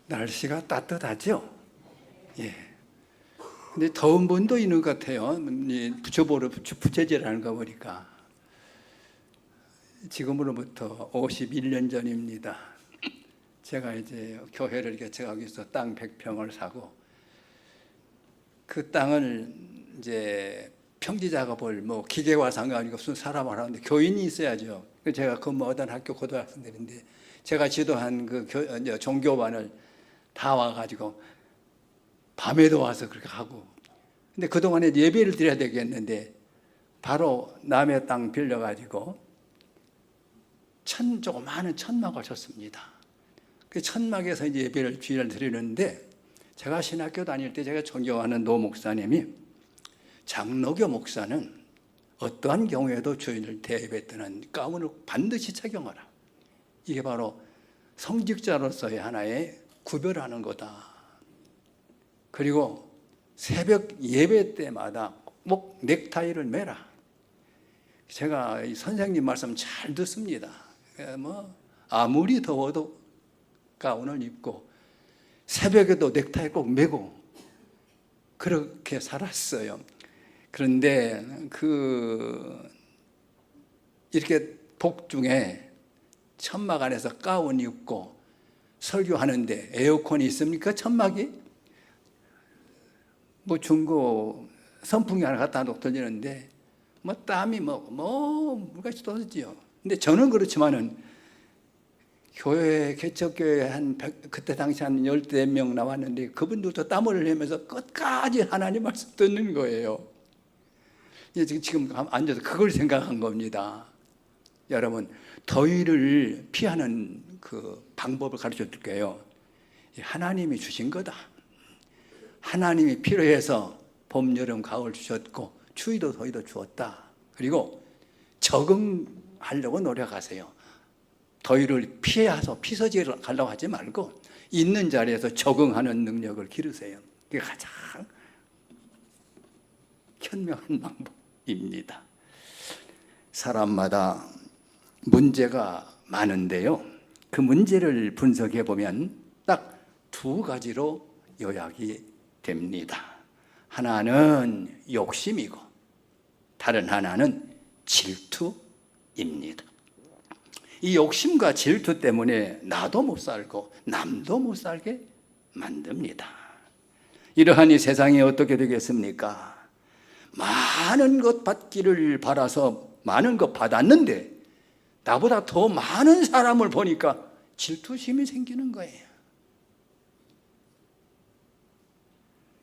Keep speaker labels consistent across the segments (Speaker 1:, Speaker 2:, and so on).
Speaker 1: 날씨가 따뜻하죠? 예. 근데 더운 분도 있는 것 같아요. 부채질을 하는 거 보니까. 지금으로부터 51년 전입니다. 제가 이제 교회를 개척하기 위해서 땅 100평을 사고, 그 땅을 이제 평지 작업을 기계와 상관이 없은 사람을 하는데 교인이 있어야죠. 제가 근무하던 학교 고등학생들인데 제가 지도한 그 종교반을 다 와가지고 밤에도 와서 그렇게 하고, 근데 그동안에 예배를 드려야 되겠는데 바로 남의 땅 빌려가지고 조그마한 천막을 쳤습니다. 그 천막에서 이제 예배를 주일을 드리는데, 제가 신학교 다닐 때 제가 존경하는 노 목사님이, 장로교 목사는 어떠한 경우에도 주인을 대접해 뜨는 가운을 반드시 착용하라. 이게 바로 성직자로서의 하나의 구별하는 거다. 그리고 새벽 예배 때마다 꼭 넥타이를 매라. 제가 이 선생님 말씀 잘 듣습니다. 아무리 더워도 가운을 입고 새벽에도 넥타이 꼭 매고 그렇게 살았어요. 그런데 이렇게 복중에 천막 안에서 가운 입고 설교하는데 에어컨이 있습니까? 천막이? 중고 선풍기 하나 갖다 놓고 들리는데 땀이 물같이 떨어지죠. 근데 저는 그렇지만은 개척교회 그때 당시 한 14명 나왔는데 그분들도 땀을 흘리면서 끝까지 하나님 말씀 듣는 거예요. 지금 앉아서 그걸 생각한 겁니다. 여러분, 더위를 피하는 그 방법을 가르쳐 줄게요. 하나님이 주신 거다. 하나님이 필요해서 봄, 여름, 가을 주셨고 추위도 더위도 주었다. 그리고 적응하려고 노력하세요. 더위를 피해서 피서지를 가려고 하지 말고 있는 자리에서 적응하는 능력을 기르세요. 그게 가장 현명한 방법입니다. 사람마다 문제가 많은데요, 그 문제를 분석해 보면 딱 두 가지로 요약이 됩니다. 하나는 욕심이고 다른 하나는 질투입니다. 이 욕심과 질투 때문에 나도 못 살고 남도 못 살게 만듭니다. 이러한 이 세상이 어떻게 되겠습니까? 많은 것 받기를 바라서 많은 것 받았는데 나보다 더 많은 사람을 보니까 질투심이 생기는 거예요.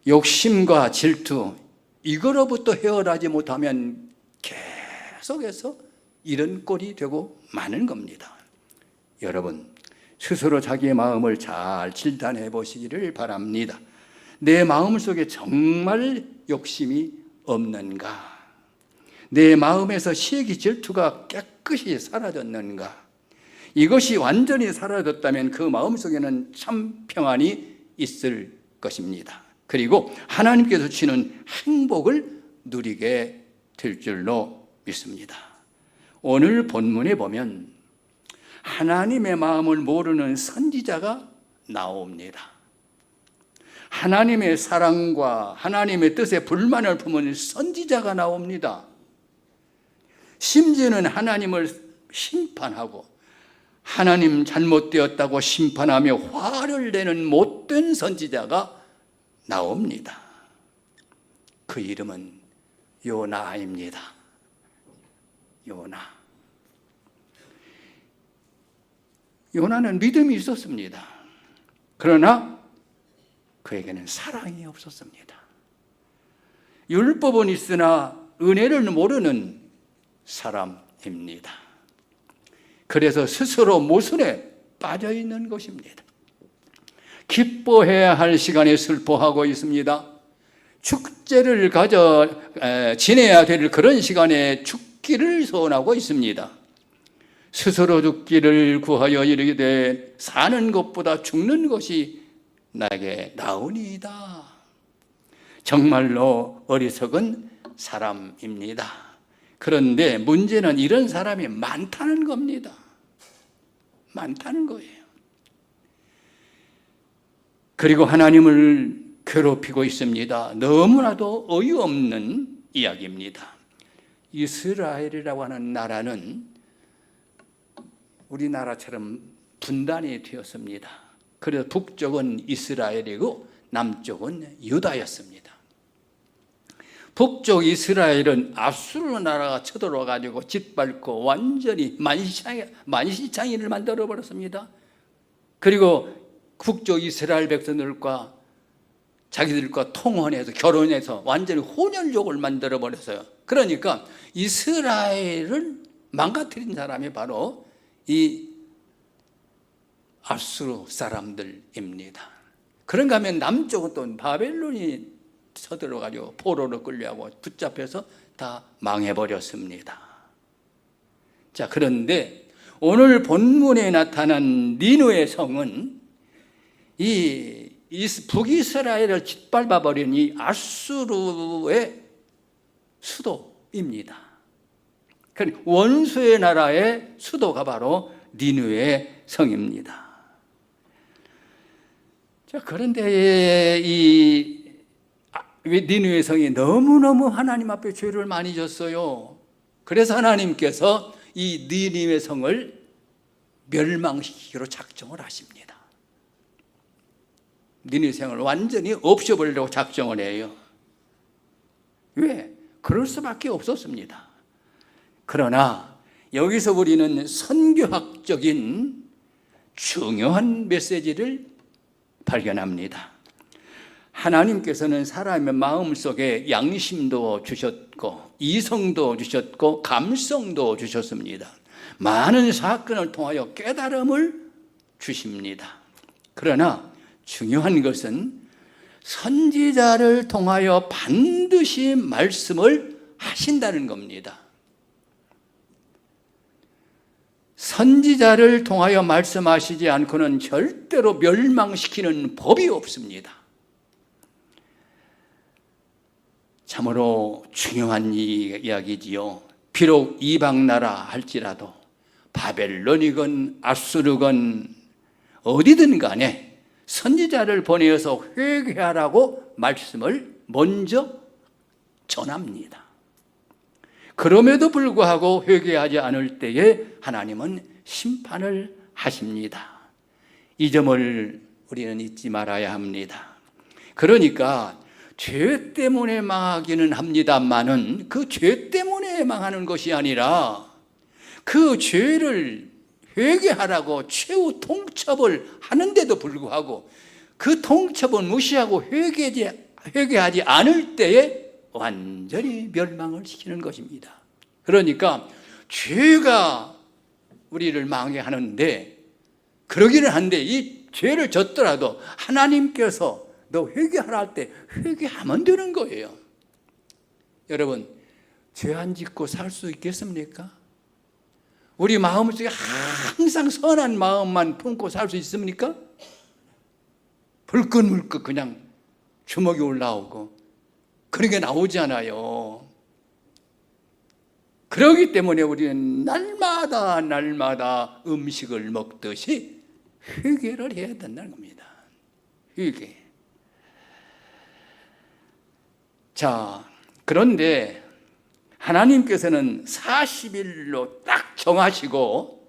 Speaker 1: 욕심과 질투, 이거로부터 헤어나지 못하면 계속해서 이런 꼴이 되고 마는 겁니다. 여러분, 스스로 자기의 마음을 잘 진단해 보시기를 바랍니다. 내 마음 속에 정말 욕심이 없는가? 내 마음에서 시기 질투가 깨끗이 사라졌는가? 이것이 완전히 사라졌다면 그 마음 속에는 참 평안이 있을 것입니다. 그리고 하나님께서 주시는 행복을 누리게 될 줄로 믿습니다. 오늘 본문에 보면 하나님의 마음을 모르는 선지자가 나옵니다. 하나님의 사랑과 하나님의 뜻에 불만을 품은 선지자가 나옵니다. 심지어는 하나님을 심판하고 하나님 잘못되었다고 심판하며 화를 내는 못된 선지자가 나옵니다. 그 이름은 요나입니다. 요나는 믿음이 있었습니다. 그러나 그에게는 사랑이 없었습니다. 율법은 있으나 은혜를 모르는 사람입니다. 그래서 스스로 모순에 빠져 있는 것입니다. 기뻐해야 할 시간에 슬퍼하고 있습니다. 축제를 지내야 될 그런 시간에 죽기를 소원하고 있습니다. 스스로 죽기를 구하여 이르기되 사는 것보다 죽는 것이 나에게 나으니이다. 정말로 어리석은 사람입니다. 그런데 문제는 이런 사람이 많다는 겁니다. 많다는 거예요. 그리고 하나님을 괴롭히고 있습니다. 너무나도 어이없는 이야기입니다. 이스라엘이라고 하는 나라는 우리나라처럼 분단이 되었습니다. 그래서 북쪽은 이스라엘이고 남쪽은 유다였습니다. 북쪽 이스라엘은 압수르 나라가 쳐들어와 가지고 짓밟고 완전히 만시창이를 만들어 버렸습니다. 그리고 북쪽 이스라엘 백성들과 자기들과 통혼해서 결혼해서 완전히 혼혈족을 만들어 버렸어요. 그러니까 이스라엘을 망가뜨린 사람이 바로 이 압수르 사람들입니다. 그런가 하면 남쪽은 또 바벨론이 쳐들어가지고 포로로 끌려가고 붙잡혀서 다 망해버렸습니다. 자, 그런데 오늘 본문에 나타난 니느웨 성은 이 북이스라엘을 짓밟아버린 이 아수르의 수도입니다. 그러니까 원수의 나라의 수도가 바로 니느웨 성입니다. 자, 그런데 이 니느웨 성이 너무너무 하나님 앞에 죄를 많이 졌어요. 그래서 하나님께서 이 니느웨 성을 멸망시키기로 작정을 하십니다. 니느웨 성을 완전히 없애버리려고 작정을 해요. 왜? 그럴 수밖에 없었습니다. 그러나 여기서 우리는 선교학적인 중요한 메시지를 발견합니다. 하나님께서는 사람의 마음속에 양심도 주셨고 이성도 주셨고 감성도 주셨습니다. 많은 사건을 통하여 깨달음을 주십니다. 그러나 중요한 것은 선지자를 통하여 반드시 말씀을 하신다는 겁니다. 선지자를 통하여 말씀하시지 않고는 절대로 멸망시키는 법이 없습니다. 참으로 중요한 이야기지요. 비록 이방나라 할지라도 바벨론이건 아수르건 어디든 간에 선지자를 보내어서 회개하라고 말씀을 먼저 전합니다. 그럼에도 불구하고 회개하지 않을 때에 하나님은 심판을 하십니다. 이 점을 우리는 잊지 말아야 합니다. 그러니까 죄 때문에 망하기는 합니다만은 그 죄 때문에 망하는 것이 아니라 그 죄를 회개하라고 최후 통첩을 하는데도 불구하고 그 통첩은 무시하고 회개하지 않을 때에 완전히 멸망을 시키는 것입니다. 그러니까 죄가 우리를 망하게 하는데 그러기는 한데 이 죄를 졌더라도 하나님께서 너 회개하라 할 때 회개하면 되는 거예요. 여러분, 죄 안 짓고 살 수 있겠습니까? 우리 마음속에 항상 선한 마음만 품고 살 수 있습니까? 불끈불끈 그냥 주먹이 올라오고 그런 게 나오잖아요. 그렇기 때문에 우리는 날마다 음식을 먹듯이 회개를 해야 된다는 겁니다. 회개. 자, 그런데 하나님께서는 40일로 딱 정하시고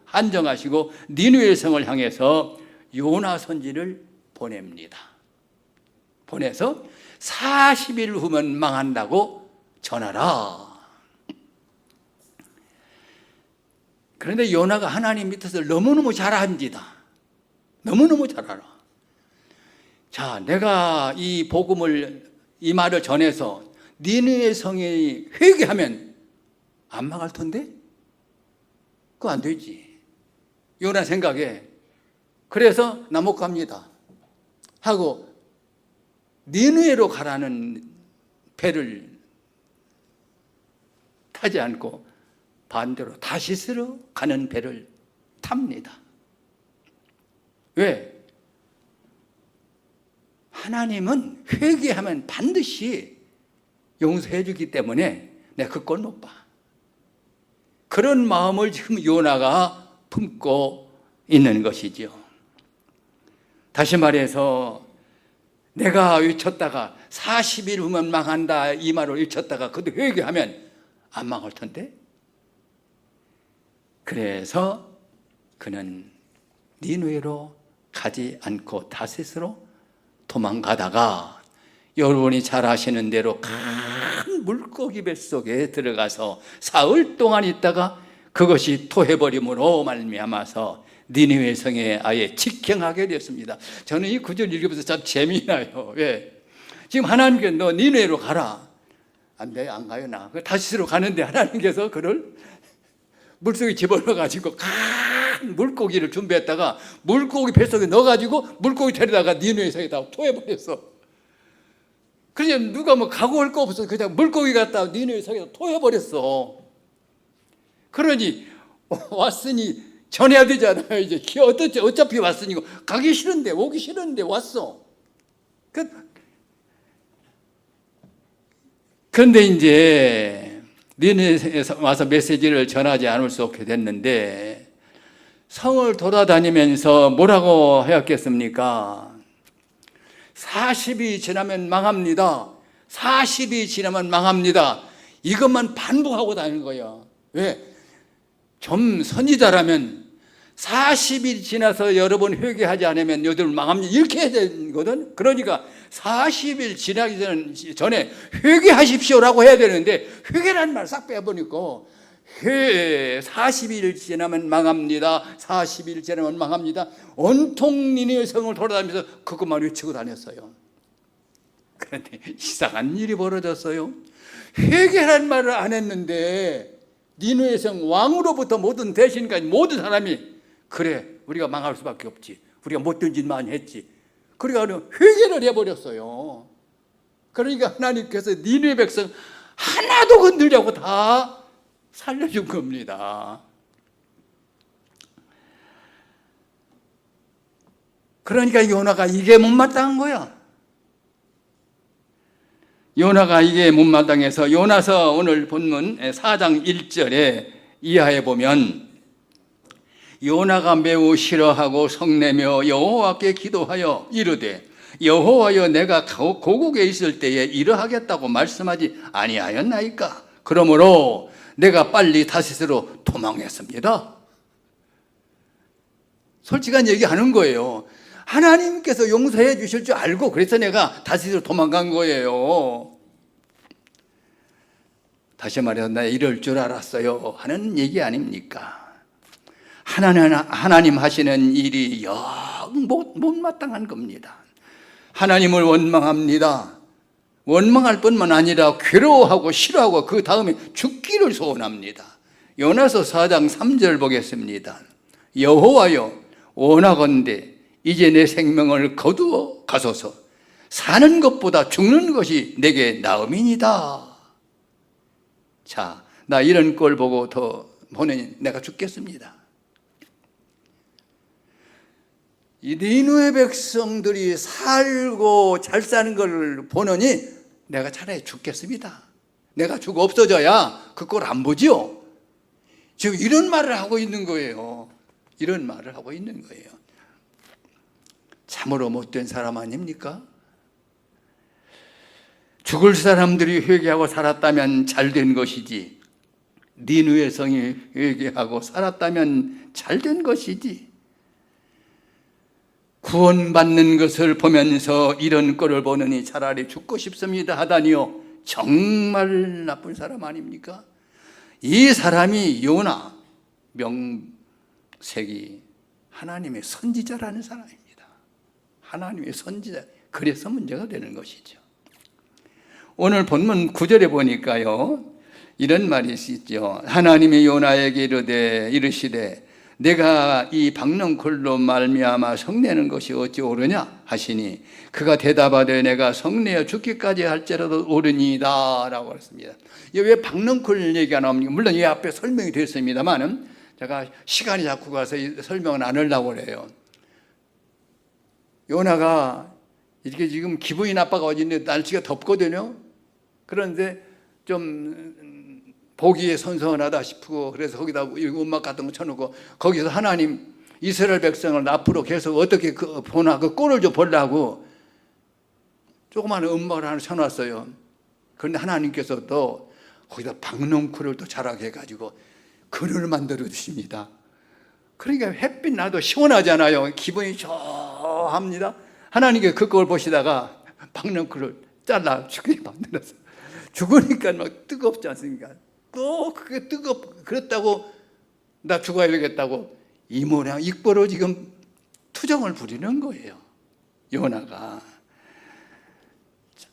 Speaker 1: 한정하시고 니느웨 성을 향해서 요나 선지를 보냅니다. 보내서 40일 후면 망한다고 전하라. 그런데 요나가 하나님 밑에서 너무너무 잘합니다. 너무너무 잘 알아. 자, 내가 이 복음을, 이 말을 전해서 니느웨 성이 회개하면 안 망할 텐데? 그거 안 되지. 요나 생각에. 그래서 나 못 갑니다 하고 니느웨로 가라는 배를 타지 않고 반대로 다시스로 가는 배를 탑니다. 왜? 하나님은 회개하면 반드시 용서해 주기 때문에 내가 그 꼴 못 봐. 그런 마음을 지금 요나가 품고 있는 것이죠. 다시 말해서 내가 외쳤다가 40일 후면 망한다 이 말을 외쳤다가 그도 회개하면 안 망할 텐데. 그래서 그는 니느웨로 가지 않고 다셋으로 도망가다가 여러분이 잘 아시는 대로 큰 물고기 뱃속에 들어가서 사흘 동안 있다가 그것이 토해버림으로 말미암아서 니느웨 성에 아예 직행하게 되었습니다. 저는 이 구절 읽으면서 참 재미나요. 왜? 지금 하나님께 너 니느웨로 가라. 안 돼, 안 가요 나. 다시스로 가는데 하나님께서 그를 물속에 집어넣어가지고 큰 물고기를 준비했다가 물고기 뱃속에 넣어가지고 물고기 데려다가 니느웨 성에다 토해버렸어. 그냥 누가 뭐 가고 올 거 없어. 그냥 물고기 갖다 니느웨 성에다 토해버렸어. 그러니 왔으니 전해야 되잖아요. 이제 어차피 왔으니까 가기 싫은데 오기 싫은데 왔어. 그런데 이제 니느웨에 와서 메시지를 전하지 않을 수 없게 됐는데 성을 돌아다니면서 뭐라고 하였겠습니까? 40이 지나면 망합니다. 40이 지나면 망합니다. 이것만 반복하고 다니는 거예요. 왜? 좀 선지자라면 40일 지나서 여러 번 회개하지 않으면 너희들 망합니다. 이렇게 해야 되거든. 그러니까 40일 지나기 전에 회개하십시오라고 해야 되는데 회개라는 말 싹 빼버리니까 40일 지나면 망합니다. 40일 지나면 망합니다. 온통 니느웨 성을 돌아다니면서 그것만 외치고 다녔어요. 그런데 이상한 일이 벌어졌어요. 회개라는 말을 안 했는데 니느웨 성 왕으로부터 모든 대신까지 모든 사람이 그래 우리가 망할 수밖에 없지. 우리가 못된 짓 많이 했지. 그러니까 회개를 해버렸어요. 그러니까 하나님께서 니느웨 백성 하나도 건들려고 다 살려준 겁니다. 그러니까 요나가 이게 못마땅한 거야. 요나가 이게 못마땅해서 요나서 오늘 본문 4장 1절에 이하에 보면 요나가 매우 싫어하고 성내며 여호와께 기도하여 이르되 여호와여 내가 고국에 있을 때에 이러하겠다고 말씀하지 아니하였나이까. 그러므로 내가 빨리 다시스로 도망했습니다. 솔직한 얘기하는 거예요. 하나님께서 용서해 주실 줄 알고 그래서 내가 다시스로 도망간 거예요. 다시 말해서 나 이럴 줄 알았어요 하는 얘기 아닙니까? 하나님 하시는 일이 영 못마땅한 겁니다. 하나님을 원망합니다. 원망할 뿐만 아니라 괴로워하고 싫어하고 그 다음에 죽기를 소원합니다. 요나서 4장 3절 보겠습니다. 여호와여 원하건대 이제 내 생명을 거두어 가소서. 사는 것보다 죽는 것이 내게 나음이니이다. 자, 나 이런 꼴 보고 더 보니 내가 죽겠습니다. 이 니느웨 백성들이 살고 잘 사는 걸 보느니 내가 차라리 죽겠습니다. 내가 죽어 없어져야 그 꼴 안 보지요. 지금 이런 말을 하고 있는 거예요. 이런 말을 하고 있는 거예요. 참으로 못된 사람 아닙니까? 죽을 사람들이 회개하고 살았다면 잘된 것이지, 니느웨 성이 회개하고 살았다면 잘된 것이지. 구원받는 것을 보면서 이런 꼴을 보느니 차라리 죽고 싶습니다 하다니요. 정말 나쁜 사람 아닙니까? 이 사람이 요나 명색이 하나님의 선지자라는 사람입니다. 하나님의 선지자. 그래서 문제가 되는 것이죠. 오늘 본문 9절에 보니까요, 이런 말이 있죠. 하나님이 요나에게 이르시되 내가 이 박넝쿨로 말미암아 성내는 것이 어찌 옳으냐 하시니 그가 대답하되 내가 성내어 죽기까지 할지라도 옳으니이다 라고 했습니다. 왜 박넝쿨 얘기가 나옵니까? 물론 이 앞에 설명이 됐습니다만 제가 시간이 자꾸 가서 설명은 안 하려고 그래요. 요나가 이렇게 지금 기분이 나빠가지고 날씨가 덥거든요. 그런데 좀 보기에 선선하다 싶고 그래서 거기다 음악 같은 거 쳐놓고 거기서 하나님 이스라엘 백성을 앞으로 계속 어떻게 보나 그 꼴을 좀 보려고 조그마한 음악을 하나 쳐놨어요. 그런데 하나님께서 또 거기다 박농쿨을 또 자라게 해가지고 그늘을 만들어 주십니다. 그러니까 햇빛 나도 시원하잖아요. 기분이 좋합니다. 하나님께 그걸 보시다가 박농쿨을 잘라 죽게 만들어서 죽으니까 막 뜨겁지 않습니까? 또 그게 그렇다고 나 죽어야 되겠다고 이 모양 익보로 지금 투정을 부리는 거예요. 요나가.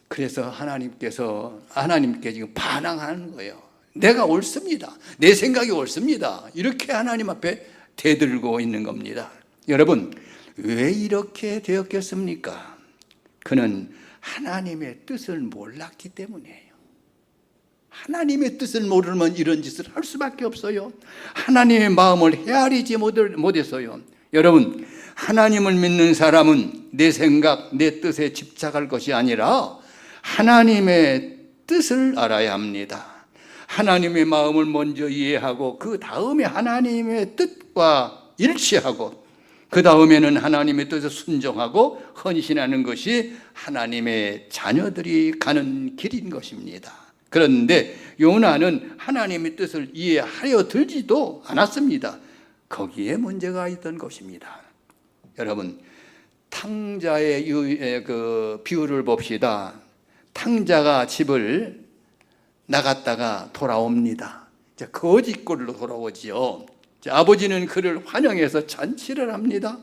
Speaker 1: 그래서 하나님께 지금 반항하는 거예요. 내가 옳습니다. 내 생각이 옳습니다. 이렇게 하나님 앞에 대들고 있는 겁니다. 여러분, 왜 이렇게 되었겠습니까? 그는 하나님의 뜻을 몰랐기 때문이에요. 하나님의 뜻을 모르면 이런 짓을 할 수밖에 없어요. 하나님의 마음을 헤아리지 못해서요. 여러분, 하나님을 믿는 사람은 내 생각, 내 뜻에 집착할 것이 아니라 하나님의 뜻을 알아야 합니다. 하나님의 마음을 먼저 이해하고 그 다음에 하나님의 뜻과 일치하고 그 다음에는 하나님의 뜻에 순종하고 헌신하는 것이 하나님의 자녀들이 가는 길인 것입니다. 그런데 요나는 하나님의 뜻을 이해하여 들지도 않았습니다. 거기에 문제가 있던 것입니다. 여러분, 탕자의 그 비유를 봅시다. 탕자가 집을 나갔다가 돌아옵니다. 거짓골로 돌아오지요. 아버지는 그를 환영해서 잔치를 합니다.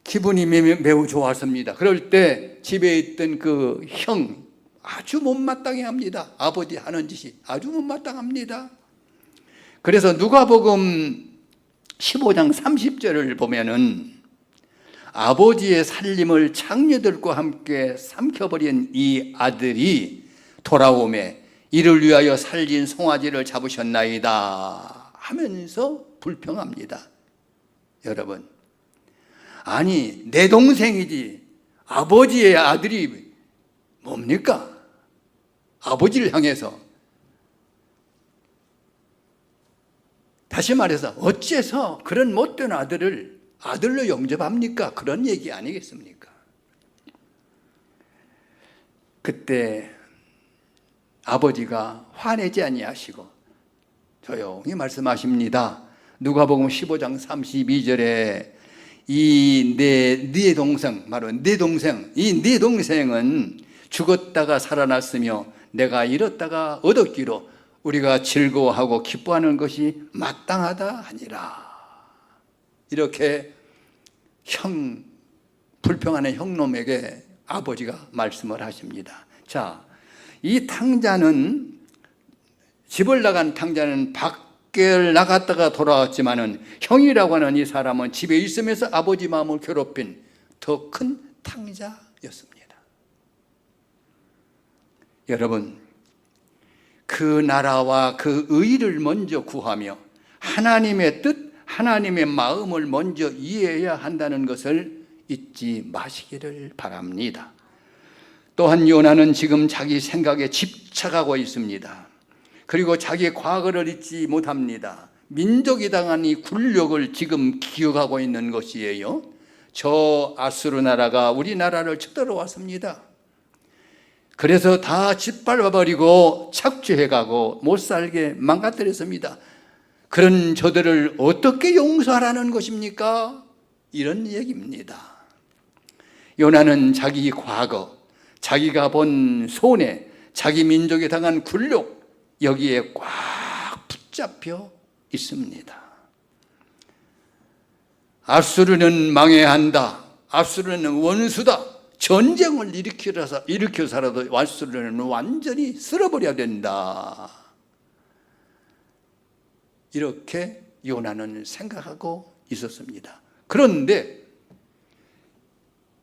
Speaker 1: 기분이 매우 좋았습니다. 그럴 때 집에 있던 그 형 아주 못마땅해 합니다. 아버지 하는 짓이 아주 못마땅합니다. 그래서 누가복음 15장 30절을 보면은 아버지의 살림을 창녀들과 함께 삼켜버린 이 아들이 돌아오매 이를 위하여 살린 송아지를 잡으셨나이다 하면서 불평합니다. 여러분, 아니 내 동생이지 아버지의 아들이 뭡니까? 아버지를 향해서 다시 말해서 어째서 그런 못된 아들을 아들로 영접합니까? 그런 얘기 아니겠습니까? 그때 아버지가 화내지 아니하시고 조용히 말씀하십니다. 누가복음 15장 32절에 이 네 동생, 바로 네 동생, 이 네 동생은 죽었다가 살아났으며 내가 잃었다가 얻었기로 우리가 즐거워하고 기뻐하는 것이 마땅하다 하니라. 이렇게 불평하는 형놈에게 아버지가 말씀을 하십니다. 자, 이 탕자는 집을 나간 탕자는 밖을 나갔다가 돌아왔지만은 형이라고 하는 이 사람은 집에 있으면서 아버지 마음을 괴롭힌 더 큰 탕자였습니다. 여러분, 그 나라와 그 의를 먼저 구하며 하나님의 뜻, 하나님의 마음을 먼저 이해해야 한다는 것을 잊지 마시기를 바랍니다. 또한 요나는 지금 자기 생각에 집착하고 있습니다. 그리고 자기의 과거를 잊지 못합니다. 민족이 당한 이 굴욕을 지금 기억하고 있는 것이에요. 저 아수르 나라가 우리나라를 쳐들어왔습니다. 그래서 다 짓밟아버리고 착취해가고 못살게 망가뜨렸습니다. 그런 저들을 어떻게 용서하라는 것입니까? 이런 얘기입니다. 요나는 자기 과거, 자기가 본 손해, 자기 민족이 당한 굴욕, 여기에 꽉 붙잡혀 있습니다. 아수르는 망해야 한다. 아수르는 원수다. 전쟁을 일으켜서라도 아수르는 완전히 쓸어버려야 된다. 이렇게 요나는 생각하고 있었습니다. 그런데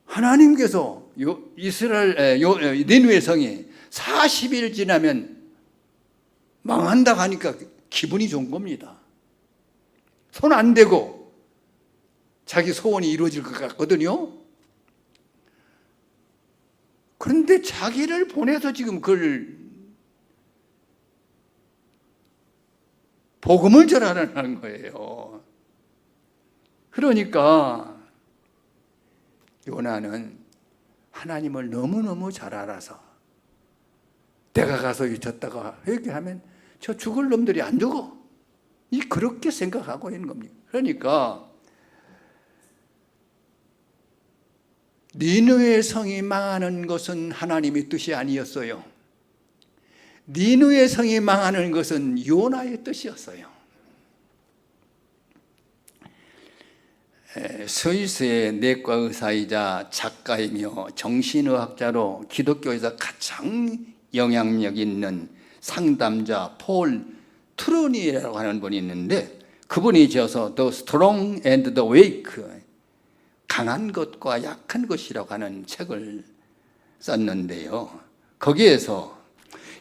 Speaker 1: 하나님께서 니느웨 성이 40일 지나면 망한다 하니까 기분이 좋은 겁니다. 손 안 대고 자기 소원이 이루어질 것 같거든요. 그런데 자기를 보내서 지금 그걸 복음을 전하라는 거예요. 그러니까 요나는 하나님을 너무너무 잘 알아서 내가 가서 잊었다가 회개하면 저 죽을 놈들이 안 죽어. 그렇게 생각하고 있는 겁니다. 그러니까 니느웨 성이 망하는 것은 하나님의 뜻이 아니었어요. 니느웨 성이 망하는 것은 요나의 뜻이었어요. 스위스의 내과 의사이자 작가이며 정신의학자로 기독교에서 가장 영향력 있는 상담자 폴 트루니라고 하는 분이 있는데, 그분이 지어서 The Strong and the Weak, 강한 것과 약한 것이라고 하는 책을 썼는데요. 거기에서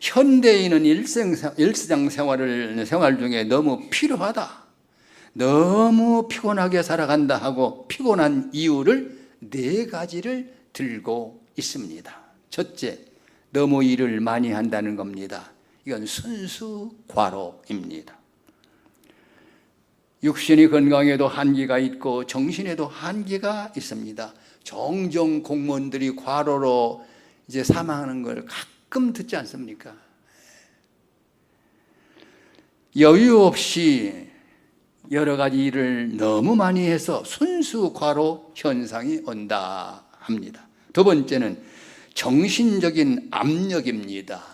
Speaker 1: 현대인은 일상생활 중에 너무 필요하다, 너무 피곤하게 살아간다 하고 피곤한 이유를 4가지를 들고 있습니다. 첫째, 너무 일을 많이 한다는 겁니다. 이건 순수 과로입니다. 육신의 건강에도 한계가 있고 정신에도 한계가 있습니다. 종종 공무원들이 과로로 이제 사망하는 걸 가끔 듣지 않습니까? 여유 없이 여러 가지 일을 너무 많이 해서 순수 과로 현상이 온다 합니다. 두 번째는 정신적인 압력입니다.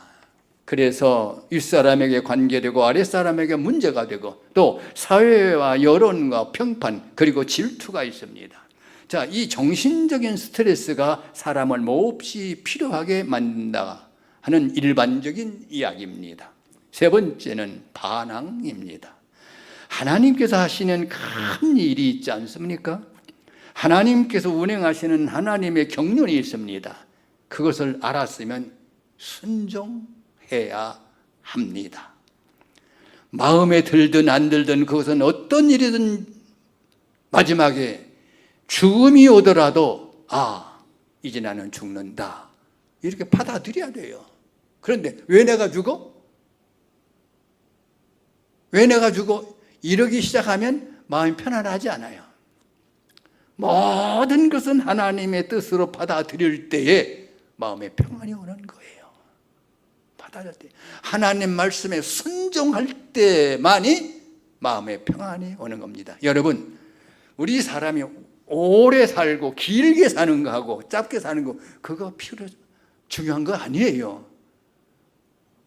Speaker 1: 그래서 윗사람에게 관계되고 아랫사람에게 문제가 되고 또 사회와 여론과 평판 그리고 질투가 있습니다. 자, 이 정신적인 스트레스가 사람을 몹시 필요하게 만든다 하는 일반적인 이야기입니다. 세 번째는 반항입니다. 하나님께서 하시는 큰 일이 있지 않습니까? 하나님께서 운행하시는 하나님의 경륜이 있습니다. 그것을 알았으면 순종해야 합니다. 마음에 들든 안 들든 그것은 어떤 일이든 마지막에 죽음이 오더라도 이제 나는 죽는다, 이렇게 받아들여야 돼요. 그런데 왜 내가 죽어? 왜 내가 죽어? 이러기 시작하면 마음이 편안하지 않아요. 모든 것은 하나님의 뜻으로 받아들일 때에 마음에 평안이 오는 거예요. 받아들일 때, 하나님 말씀에 순종할 때만이 마음에 평안이 오는 겁니다. 여러분, 우리 사람이 오래 살고 길게 사는 거하고 짧게 사는 거, 그거 중요한 거 아니에요.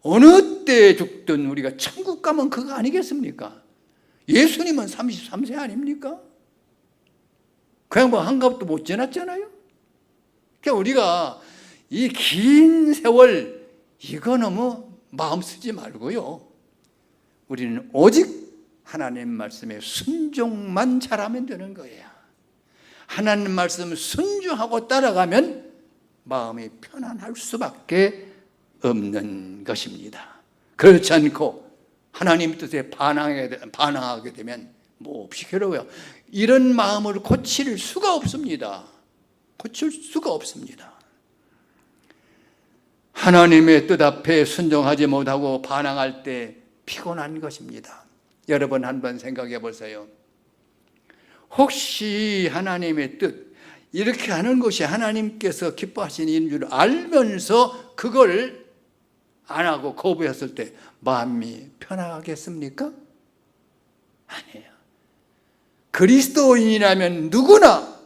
Speaker 1: 어느 때 죽든 우리가 천국 가면 그거 아니겠습니까? 예수님은 33세 아닙니까? 그 양반 한갑도 못 지났잖아요. 그러니까 우리가 이 긴 세월 이거 너무 마음 쓰지 말고요, 우리는 오직 하나님 말씀에 순종만 잘하면 되는 거예요. 하나님 말씀 순종하고 따라가면 마음이 편안할 수밖에 없는 것입니다. 그렇지 않고 하나님 뜻에 반항하게 되면 몹시 괴로워요. 이런 마음을 고칠 수가 없습니다. 고칠 수가 없습니다. 하나님의 뜻 앞에 순종하지 못하고 반항할 때 피곤한 것입니다. 여러분 한번 생각해 보세요. 혹시 하나님의 뜻, 이렇게 하는 것이 하나님께서 기뻐하시는 일인 줄 알면서 그걸 안 하고 거부했을 때 마음이 편하겠습니까? 아니에요. 그리스도인이라면 누구나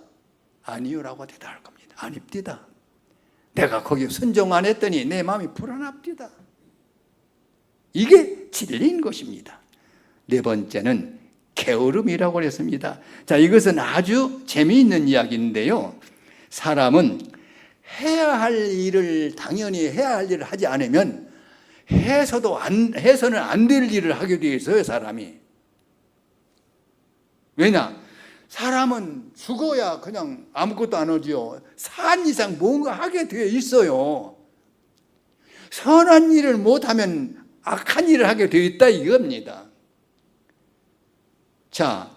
Speaker 1: 아니요라고 대답할 겁니다. 아닙니다. 내가 거기 순종 안 했더니 내 마음이 불안합니다. 이게 진리인 것입니다. 네 번째는 게으름이라고 했습니다. 자, 이것은 아주 재미있는 이야기인데요. 사람은 당연히 해야 할 일을 하지 않으면 해서는 안 될 일을 하게 되어 있어요, 사람이. 왜냐? 사람은 죽어야 그냥 아무것도 안 하죠. 산 이상 뭔가 하게 되어 있어요. 선한 일을 못하면 악한 일을 하게 되어 있다 이겁니다. 자,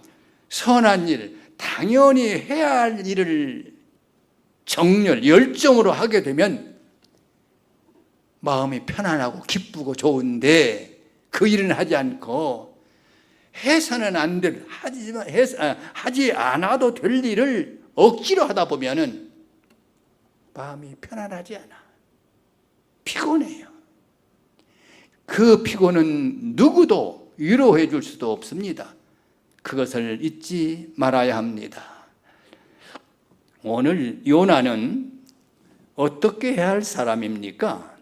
Speaker 1: 선한 일, 당연히 해야 할 일을 열정으로 하게 되면 마음이 편안하고 기쁘고 좋은데 그 일은 하지 않고 해서는 안 될, 하지 않아도 될 일을 억지로 하다 보면은 마음이 편안하지 않아. 피곤해요. 그 피곤은 누구도 위로해 줄 수도 없습니다. 그것을 잊지 말아야 합니다. 오늘 요나는 어떻게 해야 할 사람입니까?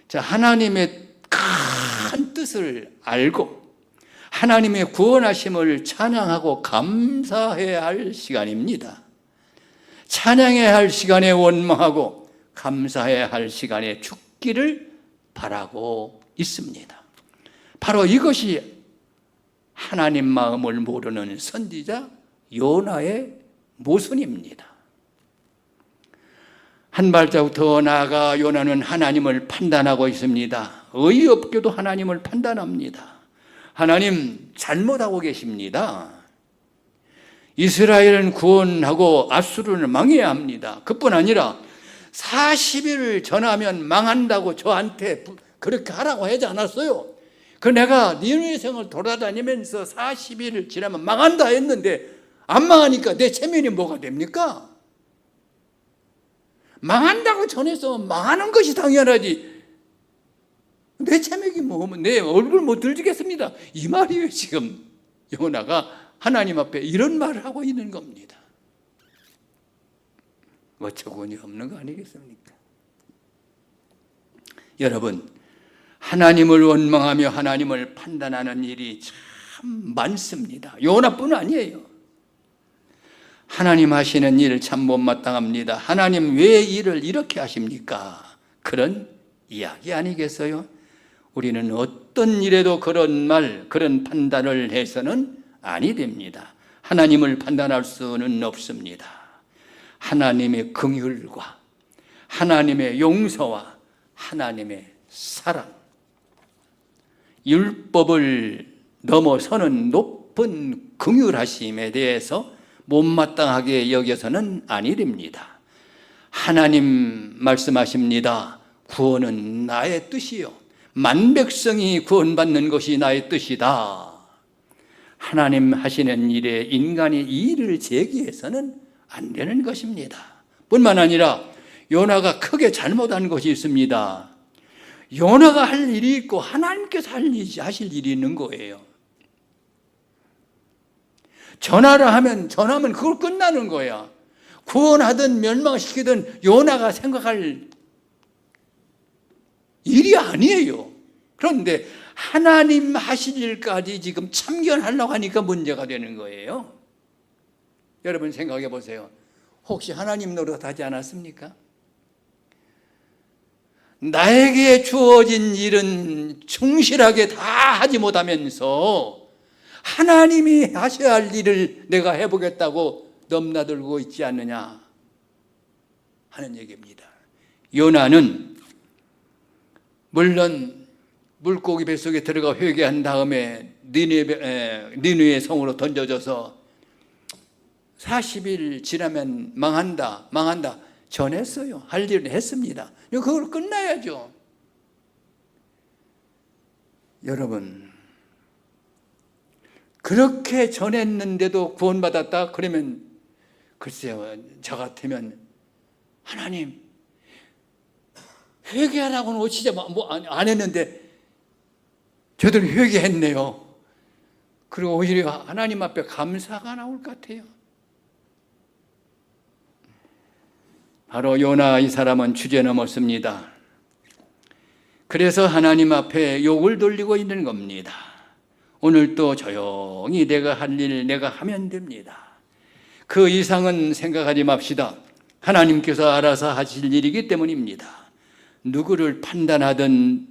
Speaker 1: 자, 하나님의 큰 뜻을 알고 하나님의 구원하심을 찬양하고 감사해야 할 시간입니다. 찬양해야 할 시간에 원망하고 감사해야 할 시간에 죽기를 바라고 있습니다. 바로 이것이 하나님 마음을 모르는 선지자 요나의 모순입니다. 한 발자국 더 나아가 요나는 하나님을 판단하고 있습니다. 어이없게도 하나님을 판단합니다. 하나님 잘못하고 계십니다. 이스라엘은 구원하고 앗수르는 망해야 합니다. 그뿐 아니라 40일을 전하면 망한다고 저한테 그렇게 하라고 하지 않았어요. 그 내가 니느웨 성을 돌아다니면서 40일을 지나면 망한다 했는데 안 망하니까 내 체면이 뭐가 됩니까? 망한다고 전해서 망하는 것이 당연하지. 내 체면이 뭐면 내 얼굴 못 들지겠습니다. 이 말이에요. 지금 요나가 하나님 앞에 이런 말을 하고 있는 겁니다. 어처구니 없는 거 아니겠습니까? 여러분, 하나님을 원망하며 하나님을 판단하는 일이 참 많습니다. 요나뿐 아니에요. 하나님 하시는 일 참 못마땅합니다. 하나님 왜 일을 이렇게 하십니까? 그런 이야기 아니겠어요? 우리는 어떤 일에도 그런 말, 그런 판단을 해서는 아니 됩니다. 하나님을 판단할 수는 없습니다. 하나님의 긍휼과 하나님의 용서와 하나님의 사랑, 율법을 넘어서는 높은 긍휼하심에 대해서 못마땅하게 여겨서는 아니 됩니다. 하나님 말씀하십니다. 구원은 나의 뜻이요 만백성이 구원받는 것이 나의 뜻이다. 하나님 하시는 일에 인간이 이의를 제기해서는 안 되는 것입니다. 뿐만 아니라 요나가 크게 잘못한 것이 있습니다. 요나가 할 일이 있고 하나님께서 하실 일이 있는 거예요. 전하면 그걸 끝나는 거야. 구원하든 멸망시키든 요나가 생각할 일이 아니에요. 그런데 하나님 하실 일까지 지금 참견하려고 하니까 문제가 되는 거예요. 여러분 생각해 보세요. 혹시 하나님 노릇하지 않았습니까? 나에게 주어진 일은 충실하게 다 하지 못하면서 하나님이 하셔야 할 일을 내가 해보겠다고 넘나들고 있지 않느냐 하는 얘기입니다. 요나는 물론 물고기 뱃속에 들어가 회개한 다음에 니느웨 성으로 던져져서 40일 지나면 망한다 전했어요. 할 일을 했습니다. 그걸 끝나야죠. 여러분, 그렇게 전했는데도 구원받았다? 그러면 글쎄요, 저 같으면 하나님 회개하라고는 오시자 안 했는데 저들이 회개했네요. 그리고 오히려 하나님 앞에 감사가 나올 것 같아요. 바로 요나 이 사람은 주제 넘었습니다. 그래서 하나님 앞에 욕을 돌리고 있는 겁니다. 오늘 또 조용히 내가 할 일 내가 하면 됩니다. 그 이상은 생각하지 맙시다. 하나님께서 알아서 하실 일이기 때문입니다. 누구를 판단하든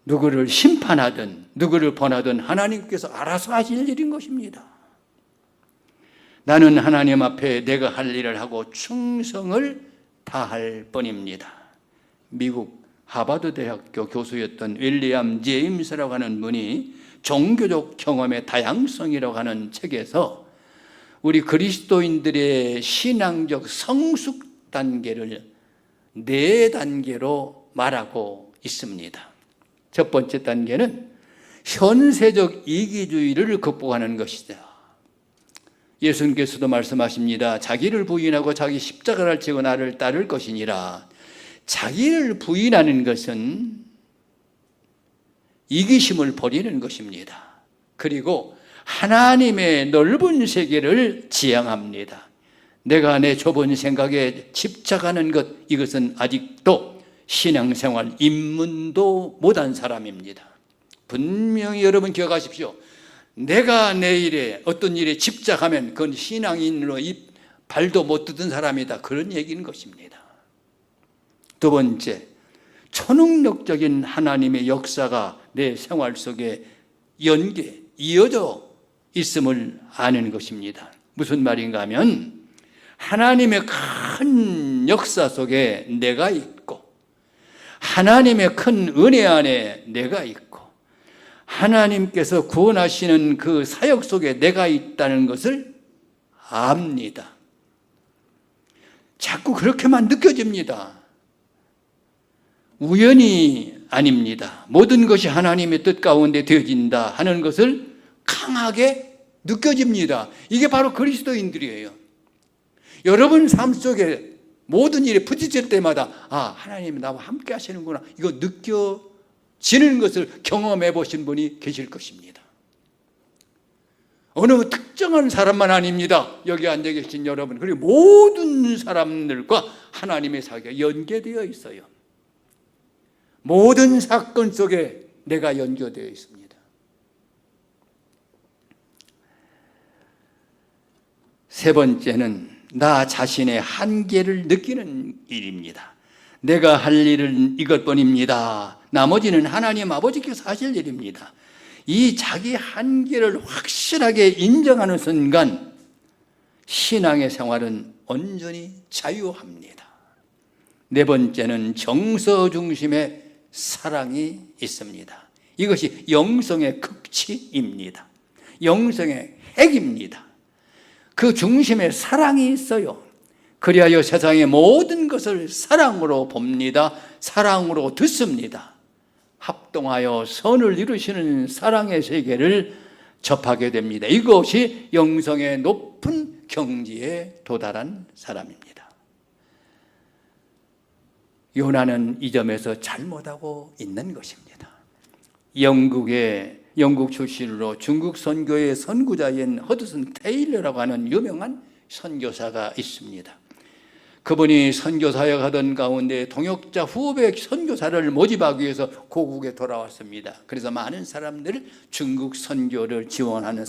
Speaker 1: 누구를 심판하든 누구를 번하든 하나님께서 알아서 하실 일인 것입니다. 나는 하나님 앞에 내가 할 일을 하고 충성을 다할 뿐입니다. 미국 하버드 대학교 교수였던 윌리엄 제임스라고 하는 분이 종교적 경험의 다양성이라고 하는 책에서 우리 그리스도인들의 신앙적 성숙 단계를 4단계로 말하고 있습니다. 첫 번째 단계는 현세적 이기주의를 극복하는 것이다. 예수님께서도 말씀하십니다. 자기를 부인하고 자기 십자가를 지고 나를 따를 것이니라. 자기를 부인하는 것은 이기심을 버리는 것입니다. 그리고 하나님의 넓은 세계를 지향합니다. 내가 내 좁은 생각에 집착하는 것, 이것은 아직도 신앙생활 입문도 못한 사람입니다. 분명히 여러분 기억하십시오. 내가 내 일에 어떤 일에 집착하면 그건 신앙인으로 발도 못 뜯은 사람이다, 그런 얘기인 것입니다. 두 번째, 초능력적인 하나님의 역사가 내 생활 속에 이어져 있음을 아는 것입니다. 무슨 말인가 하면 하나님의 큰 역사 속에 내가 있고 하나님의 큰 은혜 안에 내가 있고 하나님께서 구원하시는 그 사역 속에 내가 있다는 것을 압니다. 자꾸 그렇게만 느껴집니다. 우연이 아닙니다. 모든 것이 하나님의 뜻 가운데 되어진다 하는 것을 강하게 느껴집니다. 이게 바로 그리스도인들이에요. 여러분 삶 속에 모든 일이 부딪힐 때마다 하나님이 나와 함께 하시는구나, 이거 느껴지는 것을 경험해 보신 분이 계실 것입니다. 어느 특정한 사람만 아닙니다. 여기 앉아 계신 여러분, 그리고 모든 사람들과 하나님의 사이가 연계되어 있어요. 모든 사건 속에 내가 연결되어 있습니다. 세 번째는 나 자신의 한계를 느끼는 일입니다. 내가 할 일은 이것뿐입니다. 나머지는 하나님 아버지께서 하실 일입니다. 이 자기 한계를 확실하게 인정하는 순간 신앙의 생활은 온전히 자유합니다. 네 번째는 정서 중심의 사랑이 있습니다. 이것이 영성의 극치입니다. 영성의 핵입니다. 그 중심에 사랑이 있어요. 그리하여 세상의 모든 것을 사랑으로 봅니다. 사랑으로 듣습니다. 합동하여 선을 이루시는 사랑의 세계를 접하게 됩니다. 이것이 영성의 높은 경지에 도달한 사람입니다. 요나는 이 점에서 잘못하고 있는 것입니다. 영국 출신으로 중국 선교의 선구자인 허드슨 테일러라고 하는 유명한 선교사가 있습니다. 그분이 선교사역하던 가운데 동역자 후배 선교사를 모집하기 위해서 고국에 돌아왔습니다. 그래서 많은 사람들 중국 선교를 지원하는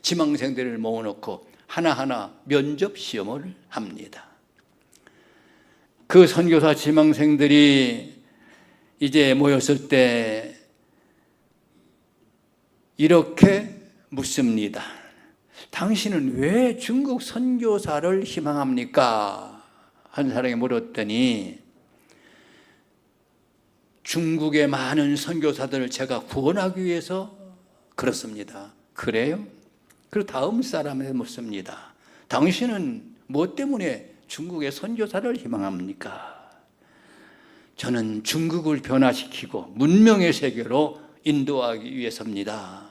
Speaker 1: 지망생들을 모아놓고 하나하나 면접 시험을 합니다. 그 선교사 지망생들이 이제 모였을 때 이렇게 묻습니다. 당신은 왜 중국 선교사를 희망합니까? 한 사람이 물었더니 중국의 많은 선교사들을 제가 구원하기 위해서 그렇습니다. 그래요? 그리고 다음 사람에 묻습니다. 당신은 무엇 때문에 중국의 선교사를 희망합니까? 저는 중국을 변화시키고 문명의 세계로 인도하기 위해서입니다.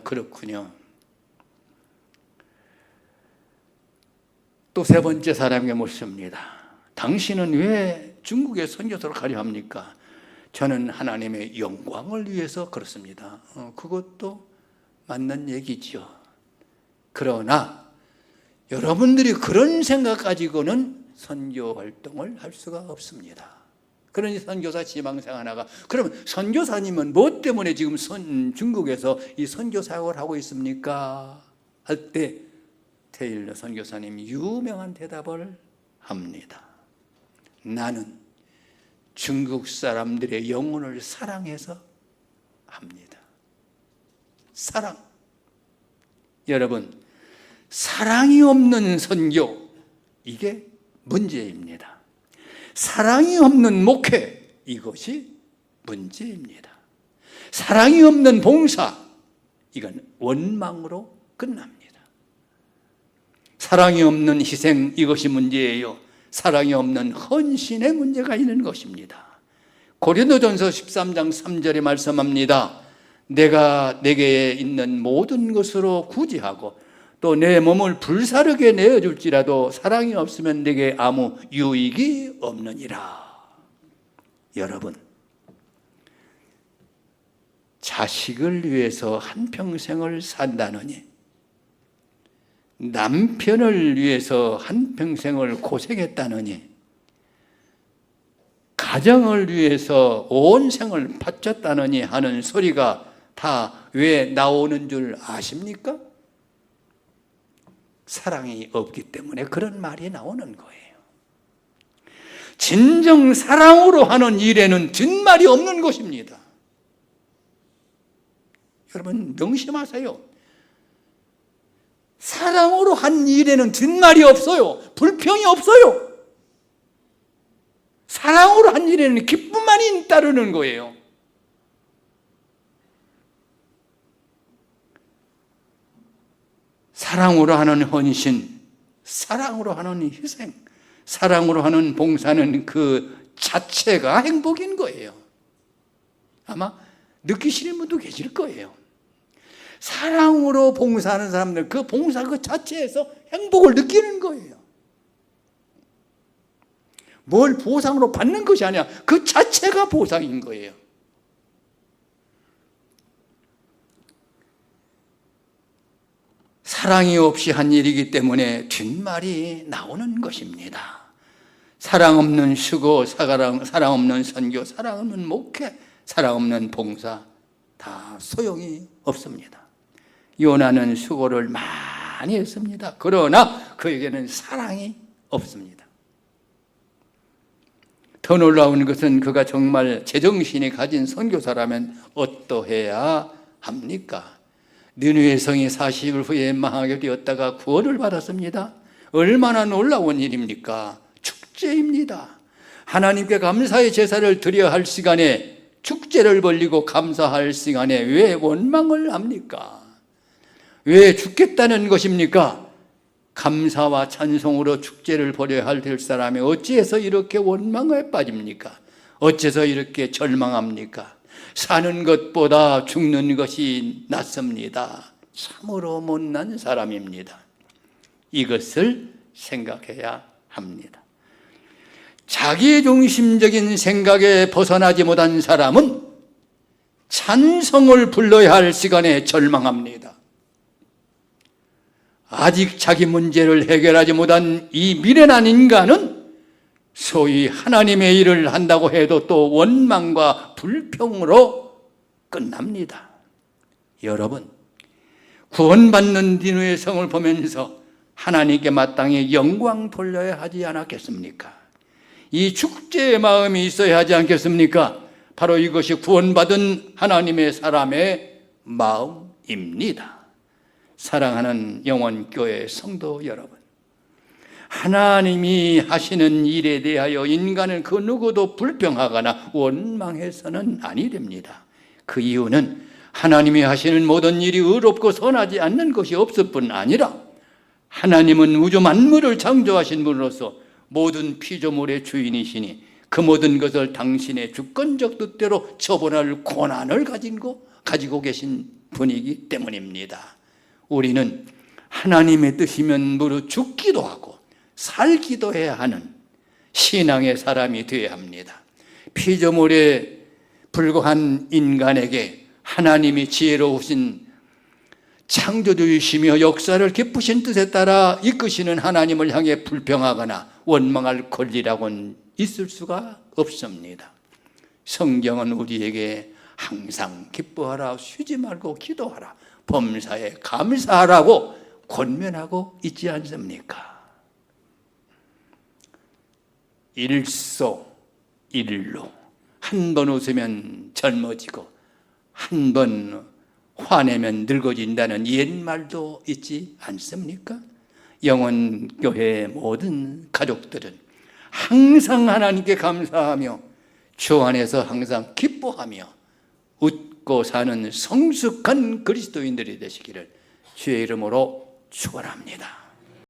Speaker 1: 그렇군요. 또 세 번째 사람에게 묻습니다. 당신은 왜 중국의 선교사로 가려 합니까? 저는 하나님의 영광을 위해서 그렇습니다. 그것도 맞는 얘기죠. 그러나 여러분들이 그런 생각 가지고는 선교 활동을 할 수가 없습니다. 그러니 선교사 지망생 하나가 그러면 선교사님은 무엇 때문에 지금 중국에서 이 선교 사역을 하고 있습니까? 할 때 테일러 선교사님이 유명한 대답을 합니다. 나는 중국 사람들의 영혼을 사랑해서 합니다. 사랑. 여러분, 사랑이 없는 선교, 이게 문제입니다. 사랑이 없는 목회, 이것이 문제입니다. 사랑이 없는 봉사, 이건 원망으로 끝납니다. 사랑이 없는 희생, 이것이 문제예요. 사랑이 없는 헌신의 문제가 있는 것입니다. 고린도전서 13장 3절에 말씀합니다. 내가 내게 있는 모든 것으로 구제하고 또 내 몸을 불사르게 내어줄지라도 사랑이 없으면 내게 아무 유익이 없느니라. 여러분, 자식을 위해서 한평생을 산다느니, 남편을 위해서 한평생을 고생했다느니, 가정을 위해서 온 생을 바쳤다느니 하는 소리가 다 왜 나오는 줄 아십니까? 사랑이 없기 때문에 그런 말이 나오는 거예요. 진정 사랑으로 하는 일에는 뒷말이 없는 것입니다. 여러분 명심하세요. 사랑으로 한 일에는 뒷말이 없어요. 불평이 없어요. 사랑으로 한 일에는 기쁨만이 따르는 거예요. 사랑으로 하는 헌신, 사랑으로 하는 희생, 사랑으로 하는 봉사는 그 자체가 행복인 거예요. 아마 느끼시는 분도 계실 거예요. 사랑으로 봉사하는 사람들, 그 봉사 그 자체에서 행복을 느끼는 거예요. 뭘 보상으로 받는 것이 아니라 그 자체가 보상인 거예요. 사랑이 없이 한 일이기 때문에 뒷말이 나오는 것입니다. 사랑 없는 수고, 사랑 없는 선교, 사랑 없는 목회, 사랑 없는 봉사 다 소용이 없습니다. 요나는 수고를 많이 했습니다. 그러나 그에게는 사랑이 없습니다. 더 놀라운 것은 그가 정말 제정신이 가진 선교사라면 어떠해야 합니까? 느느웨 성이 40일 후에 망하게 되었다가 구원을 받았습니다. 얼마나 놀라운 일입니까? 축제입니다. 하나님께 감사의 제사를 드려야 할 시간에 축제를 벌리고 감사할 시간에 왜 원망을 합니까? 왜 죽겠다는 것입니까? 감사와 찬송으로 축제를 벌여야 할 사람이 어찌해서 이렇게 원망에 빠집니까? 어째서 이렇게 절망합니까? 사는 것보다 죽는 것이 낫습니다. 참으로 못난 사람입니다. 이것을 생각해야 합니다. 자기중심적인 생각에 벗어나지 못한 사람은 찬송을 불러야 할 시간에 절망합니다. 아직 자기 문제를 해결하지 못한 이 미련한 인간은 소위 하나님의 일을 한다고 해도 또 원망과 불평으로 끝납니다. 여러분, 구원받는 니느웨 성을 보면서 하나님께 마땅히 영광 돌려야 하지 않았겠습니까? 이 축제의 마음이 있어야 하지 않겠습니까? 바로 이것이 구원받은 하나님의 사람의 마음입니다. 사랑하는 영원교회 성도 여러분, 하나님이 하시는 일에 대하여 인간은 그 누구도 불평하거나 원망해서는 아니 됩니다. 그 이유는 하나님이 하시는 모든 일이 의롭고 선하지 않는 것이 없을 뿐 아니라 하나님은 우주 만물을 창조하신 분으로서 모든 피조물의 주인이시니 그 모든 것을 당신의 주권적 뜻대로 처분할 권한을 가지고 계신 분이기 때문입니다. 우리는 하나님의 뜻이면 무릇 죽기도 하고 살기도 해야 하는 신앙의 사람이 되어야 합니다. 피조물에 불과한 인간에게 하나님이 지혜로우신 창조주이시며 역사를 기쁘신 뜻에 따라 이끄시는 하나님을 향해 불평하거나 원망할 권리라고는 있을 수가 없습니다. 성경은 우리에게 항상 기뻐하라, 쉬지 말고 기도하라, 범사에 감사하라고 권면하고 있지 않습니까? 일소일로 한 번 웃으면 젊어지고 한 번 화내면 늙어진다는 옛말도 있지 않습니까? 영원교회의 모든 가족들은 항상 하나님께 감사하며 주 안에서 항상 기뻐하며 웃고 사는 성숙한 그리스도인들이 되시기를 주의 이름으로 축원합니다.